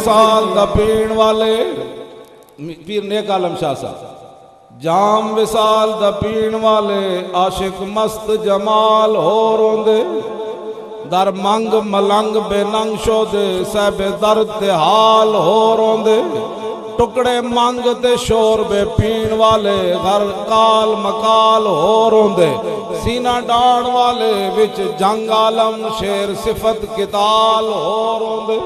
وصال دا پین والے پیر نیک عالم شاہ صاحب، جام وصال دا پین والے عاشق مست جمال ہو روندے، در منگ ملنگ بے ننگ شو دے سہب درد تے حال ہو روندے، ٹکڑے منگ تے شور بے پین والے غر کال مکال ہو روندے، سینہ ڈان والے وچ جنگ عالم شیر صفت کتال ہو روندے،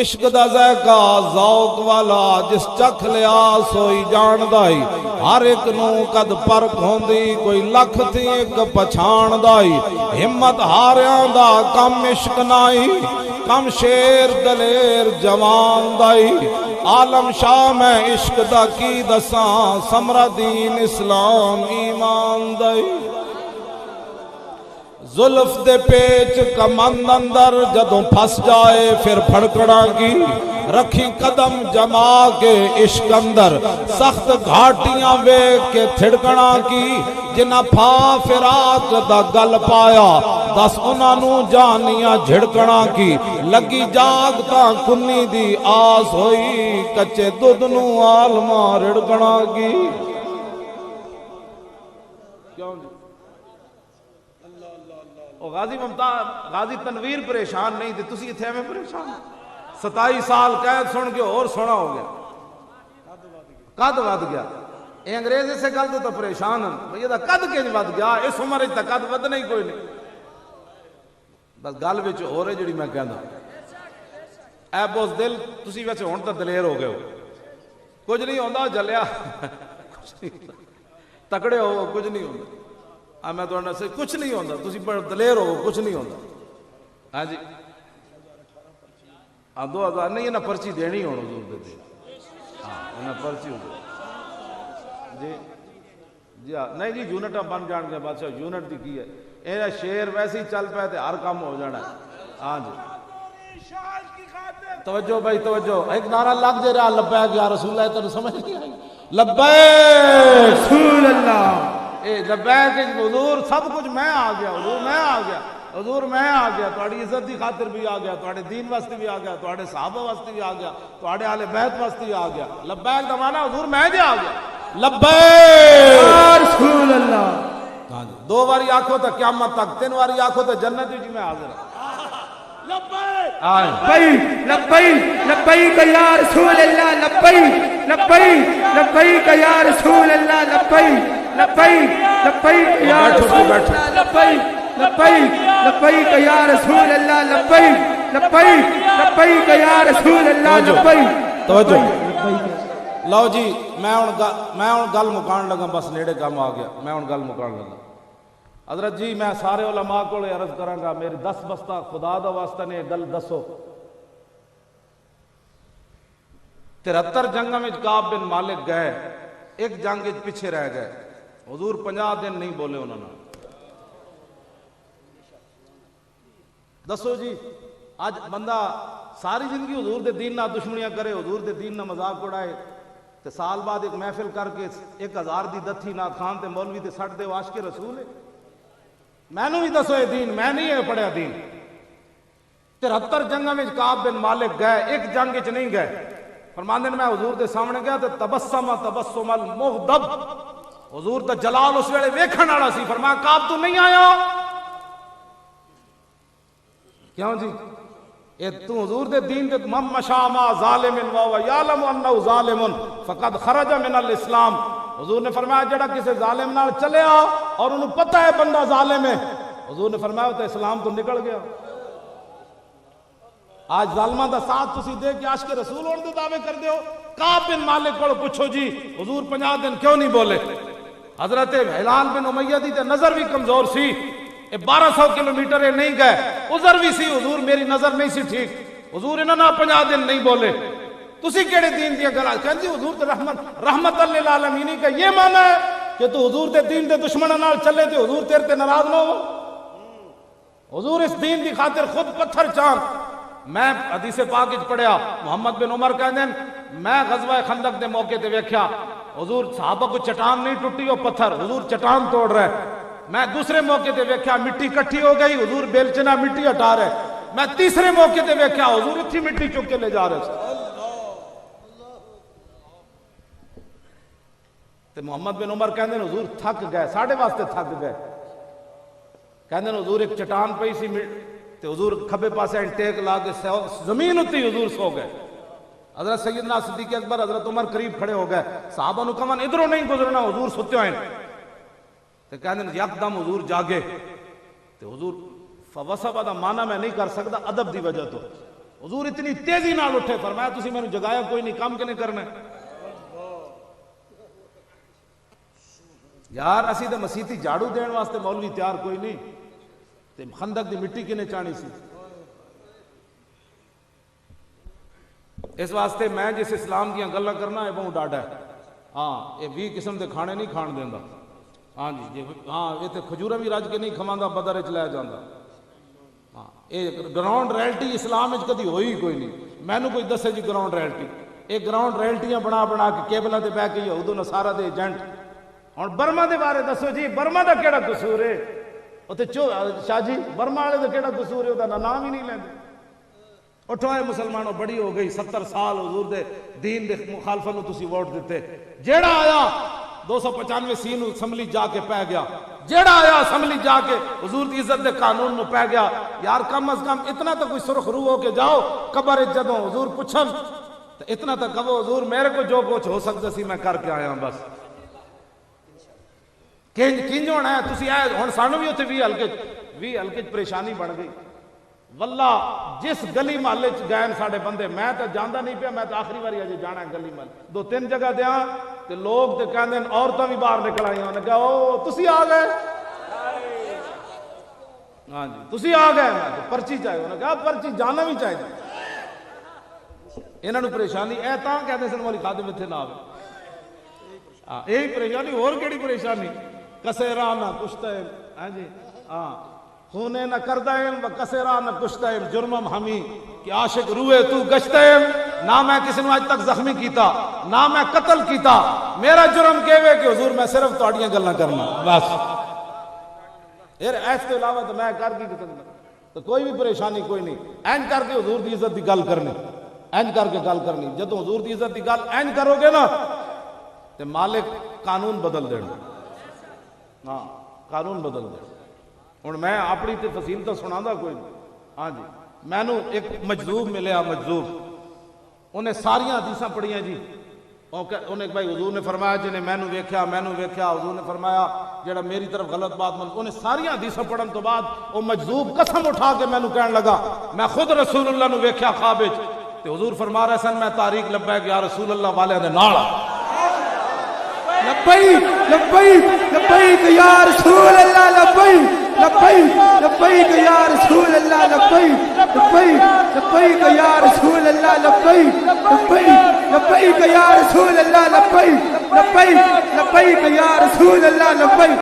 عشق دا ذائقہ ذوق والا جس چکھ لیا سوئی جان دائی، ہر ایک نو قد پرک ہوندی کوئی لکھ تھی ایک پچھان دائی، ہمت ہاریاں دا کم عشق نائی، کم شیر دلیر جوان دائی، عالم شاہ میں عشق دا کی دساں سمرہ دین اسلام ایمان دائی، زلف دے پیچ کمند اندر جدوں پھس جائے پھر پھڑکڑاں کی، رکھی قدم جما کے عشق اندر سخت گھاٹیاں ویکھ کے تھڑکڑاں کی، جنہ پھا فراق دا گل پایا دس انہاں نو جانیاں جھڑکڑاں کی، لگی جاگتا کنی دی آس ہوئی کچے دودھ نو عالماں رڑکڑاں کی۔ کیوں جی غازی ممتاز غازی تنویر پریشان نہیں تھے، تسی اتھے میں پریشان 27 سال قید سن کے اور سونا ہو گیا، قد ود گیا، اے انگریز سے گل تو پریشان ہیں بھئی یہ قد کے ود گیا، اس عمر تا قد ود نہیں کوئی نہیں، بس گل وچ ہو رہے جڑی میں کہندا اے بوز دل تسی ویسے ہن تا دلیر ہو گئے ہو، کچھ نہیں ہوندا جلیا تکڑے ہو کچھ نہیں ہوندا، میں تو انہوں سے کچھ نہیں ہوندہ، تسی بڑھ دلیر ہو کچھ نہیں ہوندہ، ہاں جی 2000 نہیں انہاں پرچی دینی ہونا حضور دے دے، ہاں انہاں پرچی ہوگی جی جی نہیں جی یونٹاں بن جان گے بادشاہ یونٹ دی کی ہے، انہاں شیر ویسے ہی چل پہ تے ہر کام ہو جانا ہے، ہاں جی توجہ بھائی توجہ، ایک نعرہ لگ جے رہا لبیک یا رسول اللہ تنہوں سمجھ نہیں آئی، لبیک رسول اللہ، اے لبیک حضور سب کچھ میں آ گیا، حضور میں آ گیا، حضور میں آ گیا، تھوڑی عزت دی خاطر بھی آ گیا، تھوڑے دین واسطے بھی آ گیا، تھوڑے صحابہ واسطے بھی آ گیا، تھوڑے اہل بیت واسطے بھی آ گیا، لبیک دا معنی حضور میں جے آ گیا، لبیک رسول اللہ، ہاں جی 2 باری آنکھوں تک قیامت تک، 3 باری آنکھوں تک جنت جی میں حاضر ہوں، لبیک لبیک لبیک یا رسول اللہ، لبیک لبیک لبیک یا رسول اللہ، لبیک لبیک لبیک یا رسول اللہ، لبیک لبیک لبیک یا رسول اللہ، لبیک لبیک لبیک یا رسول اللہ، لبیک توجہ لو جی میں ہن گل مکان لگا، بس نیڑے کام آ گیا، میں ہن گل مکان لگا، حضرت جی میں سارے علماء کو عرض کراں گا میری 10 بستہ خدا دا واسطہ نے گل دسو، 73 جنگاں میں کعب بن مالک گئے، ایک جنگ پیچھے رہ گئے، حضور 50 دن نہیں بولے انہوں نے، دسو جی آج بندہ ساری زندگی حضور دے دین نہ دشمنیاں کرے، حضور دے دین نہ مذاق اڑائے، تے سال بعد ایک محفل کر کے 1000 دی دتھی نہ خان تے مولوی تے سٹ دے عاشق رسول ہے، میں نو بھی دسو یہ دین، میں نہیں ہے پڑھیا دین، 73 جنگاں میں کعب بن مالک گئے، ایک جنگ وچ نہیں گئے، فرماندے میں حضور دے سامنے گیا تے تبسم تبسم المغضب، حضور دا جلال اس ویلے ویکھن والا سی، فرمایا کعب تو نہیں آیا، کیوں جی اے تو حضور دے دین دے من مشاء ما ظالم و یعلم انه ظالم فقد خرج من الاسلام، حضور نے فرمایا جڑا کسی ظالم نال چلے اور انہوں پتہ ہے بندہ ظالم ہے، حضور نے فرمایا تو اسلام تو نکل گیا، آج ظالمہ دا ساتھ تسی دے کے عاشق رسول ہونے دے دعوے کر دیو، کعب بن مالک کو پوچھو جی حضور 50 دن کیوں نہیں بولے، حضرت ہلال بن امیہ دی تے نظر بھی کمزور سی، 1200 کلومیٹر نہیں گئے، عذر بھی سی حضور میری نظر نہیں سی ٹھیک، حضور انہوں نے 50 دن نہیں بولے، تسی کیڑے دین دیا گلا کہندی حضور تے رحمت للعالمین کا یہ معنی ہے کہ تو حضور دے دین دے دشمنوں نال چلے تے حضور تیرے تے ناراض نہ ہو، حضور اس دین دی خاطر خود پتھر چاند، میں حدیث پاک وچ پڑھیا محمد بن عمر کہندے میں غزوہ خندق دے موقع تے ویکھیا حضور صحابہ کو چٹان نہیں ٹوٹی وہ پتھر، حضور چٹان توڑ رہے، میں دوسرے موقع تے ویکھیا مٹی کٹھی ہو گئی، حضور بیلچنا مٹی ہٹا رہے، میں تیسرے موقع تے ویکھیا حضور اتھی مٹی چک کے لے جا رہے سن تے محمد بن عمر کہندے نے حضور تھک گئے ساڈے واسطے تھک گئے کہندے نے حضور ایک چٹان پئی سی تے حضور کھبے پاسے ٹیک لا کے زمین اُتے حضور سو گئے حضرت سیدنا صدیق اکبر حضرت عمر قریب کھڑے ہو گئے صحابہ نو کہن ادھروں نہیں گزرنا حضور ستے ہوئے تے کہندے نے یکدم حضور جاگے تے حضور فوسبہ دا معنی میں نہیں کر سکتا ادب دی وجہ تو حضور اتنی تیزی نال اٹھے فرمایا تسی میں نے جگایا کوئی نہیں کام کے نہیں کرنا یار اسی تے مسیتی جھاڑو دین واسطے مولوی تیار کوئی نہیں تے خندق دی مٹی کنے چانی سی اس واسطے میں جس اسلام دیاں گلاں کرنا ہے بہت ڈاڈا ہے ہاں یہ 20 قسم دے کھانے نہیں کھان دیندا ہاں جی ہاں یہ تے کھجورا بھی رج کے نہیں کھواندا بدر وچ لے جاندا ہاں یہ گراؤنڈ ریئلٹی اسلام وچ کدی ہوئی کوئی نہیں مینوں کوئی دسے جی گراؤنڈ ریئلٹی یہ گراؤنڈ ریئلٹیاں بنا بنا کے کیبلاں تے بیٹھ کے یہود و نصارا دے ایجنٹ ہن برما دے بارے دسو جی برما دا کیڑا قصور ہے اوتے شاہ جی برما والے دا کیڑا قصور ہے او دا نام ہی نہیں لیندے اٹھو اے مسلمانوں بڑی ہو گئی 70 سال حضور دے دین دے مخالفت نو تسی ووٹ دیتے جیڑا آیا 295 سی نو اسمبلی جا کے پہ گیا جیڑا آیا اسمبلی جا کے حضور دی عزت دے قانون نو پہ گیا یار کم از کم اتنا تو کوئی سرخ روح ہو کے جاؤ قبر جدوں حضور پوچھن تو اتنا تو کہو حضور میرے کو جو کچھ ہو سکتا سی میں کر کے آیا ہوں بس کنج ہونا ہے تسی آئے ہن سانو بھی اوتھے 20 ہلکے پریشانی بن گئی واللہ جس گلی محلے گئے ساڈے بندے میں تو جاندا نہیں پیا میں تو آخری باری اجے جانا ہے گلی محلے 2-3 جگہ دیاں تے لوگ تے کہندے عورتاں بھی باہر نکل آئیاں انہاں نے کہا او تسی آ گئے ہاں جی تسی آ گئے میں تو پرچی چاہیے انہاں نے کہا پرچی جانا بھی چاہیے انہاں نو پریشانی اے تاں کہندے سن مولی خادم ایتھے نہ آوے ہاں یہی پریشانی اور کیڑی پریشانی کسیرا نہ کشتہ ہاں جی ہاں خونے نہ کردائم و کسیرا نہ کشتائم جرمم ہمی کہ عاشق روئے تو گشتائم نہ میں کسی نے آج تک زخمی کیتا نہ میں قتل کیتا میرا جرم کہوے کہ حضور میں صرف توڑیاں گلنا کرنا بس یار ایس کے علاوہ تو میں کر کی سکتا تو کوئی بھی پریشانی کوئی نہیں اینج کر کے حضور دی عزت دی گل کرنی اینج کر کے گل کرنی جدو حضور دی عزت دی گل اینج کرو گے نا تو مالک قانون بدل دینا ہاں قانون بدل دینا ہوں میں اپنی تے فصیل تو سنا کوئی نہیں ہاں جی میں نو ایک مجذوب ملیا مجذوب انہیں ساریاں حدیثاں پڑھیاں جی انہیں بھائی حضور نے فرمایا جنہیں میں نو ویکھیا حضور نے فرمایا جڑا میری طرف غلط بات من انہیں ساریاں حدیثاں پڑھن تو بعد وہ مجذوب قسم اٹھا کے میں نو کہنے لگا میں خود رسول اللہ نو ویکھیا خواب وچ تے حضور فرما رہے سن میں تاریخ لبیک یا رسول اللہ والے دے نال لبیک لبیک لبیک یا رسول اللہ لبیک لبیک لبیک یا رسول اللہ لبیک لبیک لبیک یا رسول اللہ لبیک لبیک لبیک یا رسول اللہ لبیک لبیک لبیک یا رسول اللہ لبیک